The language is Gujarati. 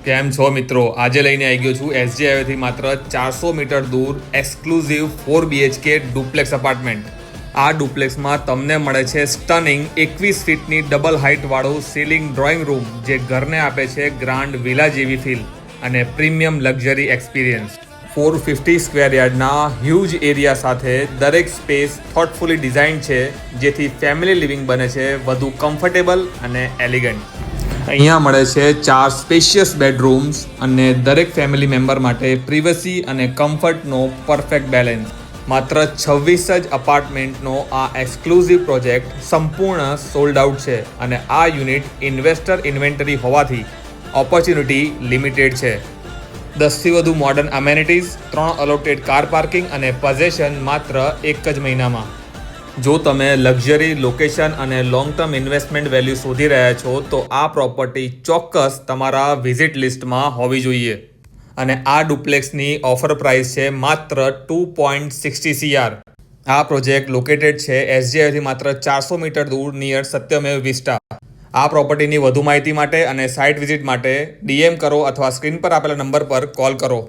કેમ છો મિત્રો? આજે લઈને આવી ગયો છું એસજી હાઈવેથી માત્ર 400 મીટર દૂર એક્સક્લુઝિવ 4 BHK ડુપ્લેક્સ અપાર્ટમેન્ટ. આ ડુપ્લેક્સમાં તમને મળે છે સ્ટનિંગ 21 ફીટની ડબલ હાઇટ વાળું સીલિંગ ડ્રોઈંગ રૂમ, જે ઘરને આપે છે ગ્રાન્ડ વિલા જેવી ફીલ અને પ્રીમિયમ લક્ઝરી એક્સપિરિયન્સ. 450 સ્ક્વેર યાર્ડના હ્યુજ એરિયા સાથે દરેક સ્પેસ થોટફુલી ડિઝાઇન છે, જેથી ફેમિલી લિવિંગ બને છે વધુ કમ્ફર્ટેબલ અને એલિગન્ટ. અહીંયા મળે છે 4 સ્પેશિયસ બેડરૂમ્સ અને દરેક ફેમિલી મેમ્બર માટે પ્રિવસી અને કમ્ફર્ટનો પરફેક્ટ બેલેન્સ. માત્ર 26 જ અપાર્ટમેન્ટનો આ એક્સક્લુઝિવ પ્રોજેક્ટ સંપૂર્ણ સોલ્ડ આઉટ છે અને આ યુનિટ ઇન્વેસ્ટર ઇન્વેન્ટરી હોવાથી ઓપોર્ચ્યુનિટી લિમિટેડ છે. 10થી વધુ મોડર્ન અમેનિટીઝ, 3 અલોટેડ કાર પાર્કિંગ અને પોઝેશન માત્ર 1 જ મહિનામાં. જો તમે લક્ઝરી, લોકેશન અને લોંગ ટર્મ ઇન્વેસ્ટમેન્ટ વેલ્યુ શોધી રહ્યા છો તો આ પ્રોપર્ટી ચોક્કસ તમારા વિઝિટ લિસ્ટમાં હોવી જોઈએ. અને આ ડુપ્લેક્સની ઓફર પ્રાઇસ છે માત્ર 2.60 CR. આ પ્રોજેક્ટ લોકેટેડ છે એસજીઆઈથી માત્ર 400 મીટર દૂર નિયર સત્યમેવ વિસ્ટા. આ પ્રોપર્ટીની વધુ માહિતી માટે અને સાઇટ વિઝિટ માટે DM કરો અથવા સ્ક્રીન પર આપેલા નંબર પર કોલ કરો.